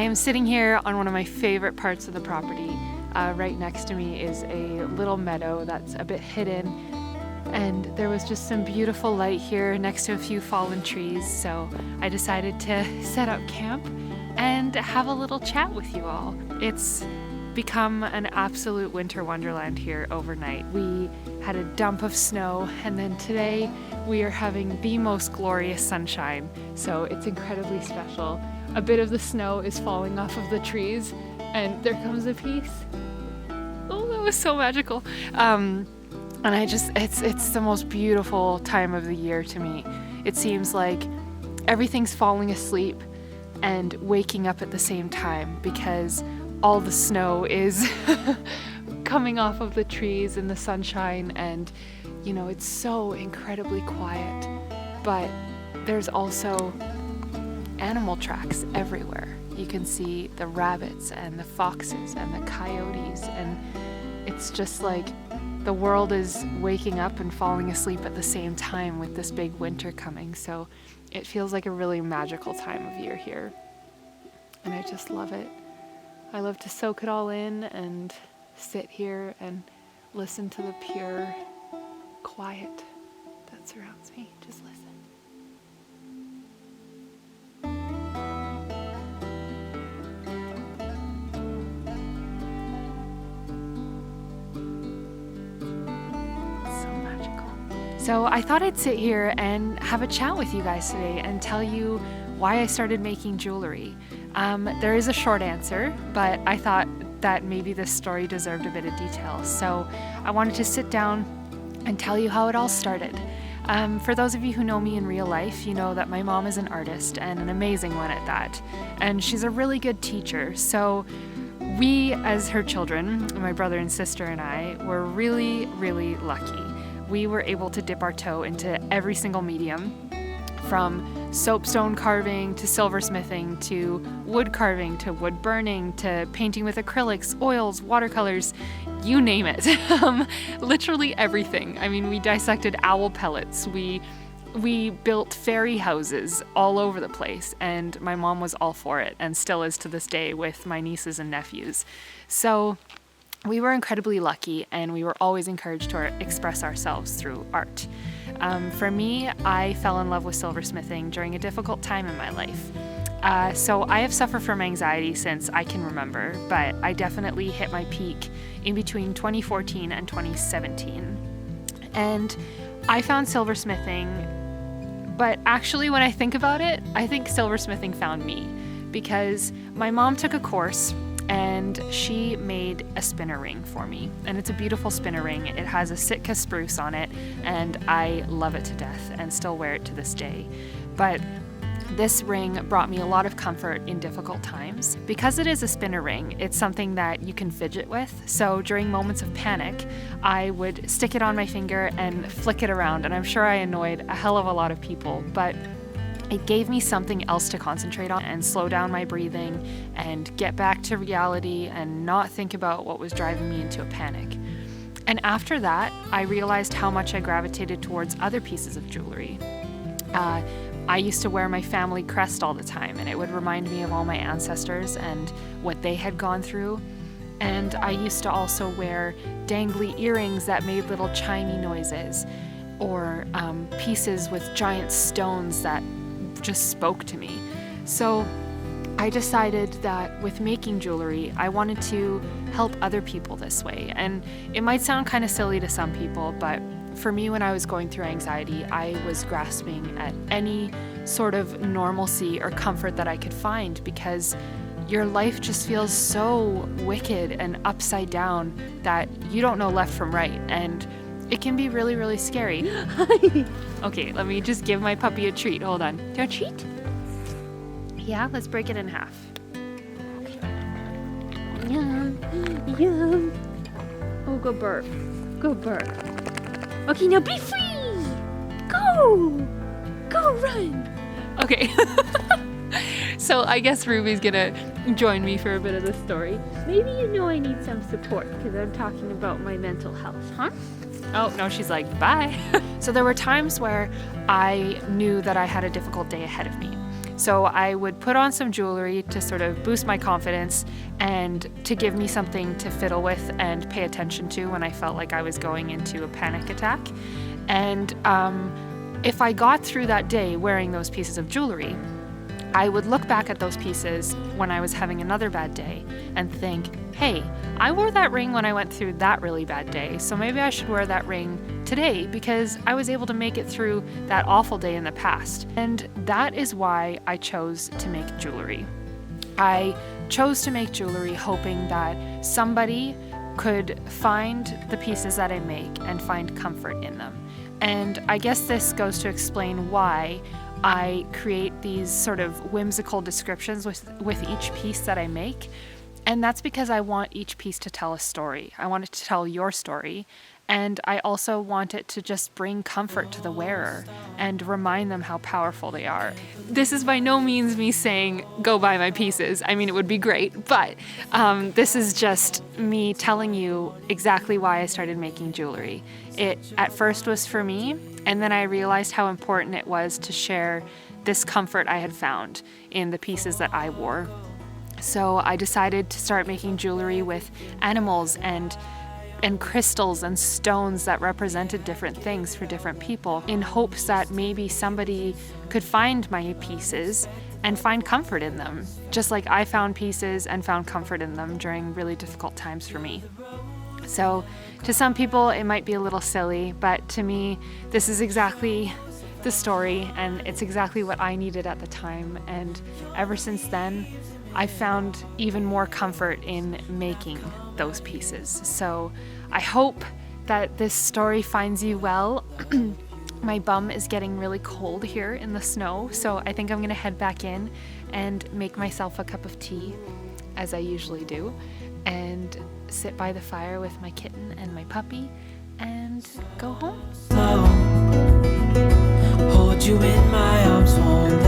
I'm sitting here on one of my favorite parts of the property. Right next to me is a little meadow that's a bit hidden, and there was just some beautiful light here next to a few fallen trees, so I decided to set up camp and have a little chat with you all. It's become an absolute winter wonderland here overnight. We had a dump of snow, and then today we are having the most glorious sunshine, so it's incredibly special. A bit of the snow is falling off of the trees, and there comes a piece. Oh, that was so magical. And it's the most beautiful time of the year to me. It seems like everything's falling asleep and waking up at the same time, because all the snow is coming off of the trees in the sunshine, and you know, it's so incredibly quiet. But there's also animal tracks everywhere. You can see the rabbits and the foxes and the coyotes, and it's just like the world is waking up and falling asleep at the same time with this big winter coming. So it feels like a really magical time of year here, and I just love it. I love to soak it all in and sit here and listen to the pure quiet that surrounds me. Just listen. It's so magical. So I thought I'd sit here and have a chat with you guys today and tell you why I started making jewelry. There is a short answer, but I thought that maybe this story deserved a bit of detail. So I wanted to sit down and tell you how it all started. For those of you who know me in real life, you know that my mom is an artist, and an amazing one at that. And she's a really good teacher. So we, as her children, my brother and sister and I, were really, really lucky. We were able to dip our toe into every single medium, from soapstone carving to silversmithing to wood carving to wood burning to painting with acrylics, oils, watercolors, you name it. Literally everything. I mean, we dissected owl pellets. We built fairy houses all over the place, and my mom was all for it, and still is to this day with my nieces and nephews. So we were incredibly lucky, and we were always encouraged to express ourselves through art. For me, I fell in love with silversmithing during a difficult time in my life. So I have suffered from anxiety since I can remember, but I definitely hit my peak in between 2014 and 2017. And I found silversmithing, but actually when I think about it, I think silversmithing found me, because my mom took a course and she made a spinner ring for me. And it's a beautiful spinner ring. It has a Sitka spruce on it, and I love it to death and still wear it to this day. But this ring brought me a lot of comfort in difficult times. Because it is a spinner ring, it's something that you can fidget with. So during moments of panic, I would stick it on my finger and flick it around, and I'm sure I annoyed a hell of a lot of people, but it gave me something else to concentrate on and slow down my breathing and get back to reality and not think about what was driving me into a panic. And after that, I realized how much I gravitated towards other pieces of jewelry. I used to wear my family crest all the time, and it would remind me of all my ancestors and what they had gone through. And I used to also wear dangly earrings that made little chimey noises, or pieces with giant stones that just spoke to me. So I decided that with making jewelry, I wanted to help other people this way. And it might sound kind of silly to some people, but for me, when I was going through anxiety, I was grasping at any sort of normalcy or comfort that I could find, because your life just feels so wicked and upside down that you don't know left from right, and it can be really, really scary. Okay, let me just give my puppy a treat. Hold on. Do you want a treat? Yeah, let's break it in half. Yum, yum. Oh, go burp. Go burp. Okay, now be free! Go! Go run! Okay. So I guess Ruby's gonna join me for a bit of the story. Maybe you know I need some support because I'm talking about my mental health, huh? Oh, no, she's like, bye. So there were times where I knew that I had a difficult day ahead of me. So I would put on some jewelry to sort of boost my confidence and to give me something to fiddle with and pay attention to when I felt like I was going into a panic attack. And if I got through that day wearing those pieces of jewelry, I would look back at those pieces when I was having another bad day and think, hey, I wore that ring when I went through that really bad day, so maybe I should wear that ring today because I was able to make it through that awful day in the past. And that is why I chose to make jewelry. I chose to make jewelry hoping that somebody could find the pieces that I make and find comfort in them. And I guess this goes to explain why I create these sort of whimsical descriptions with each piece that I make. And that's because I want each piece to tell a story. I want it to tell your story. And I also want it to just bring comfort to the wearer and remind them how powerful they are. This is by no means me saying, go buy my pieces. I mean, it would be great, but this is just me telling you exactly why I started making jewelry. It at first was for me, and then I realized how important it was to share this comfort I had found in the pieces that I wore. So I decided to start making jewelry with animals and crystals and stones that represented different things for different people, in hopes that maybe somebody could find my pieces and find comfort in them, just like I found pieces and found comfort in them during really difficult times for me. So to some people it might be a little silly, but to me this is exactly the story, and it's exactly what I needed at the time. And ever since then I found even more comfort in making those pieces. So I hope that this story finds you well. My bum is getting really cold here in the snow, so I think I'm gonna head back in and make myself a cup of tea, as I usually do, and sit by the fire with my kitten and my puppy and go home. Hold you in my arms, won't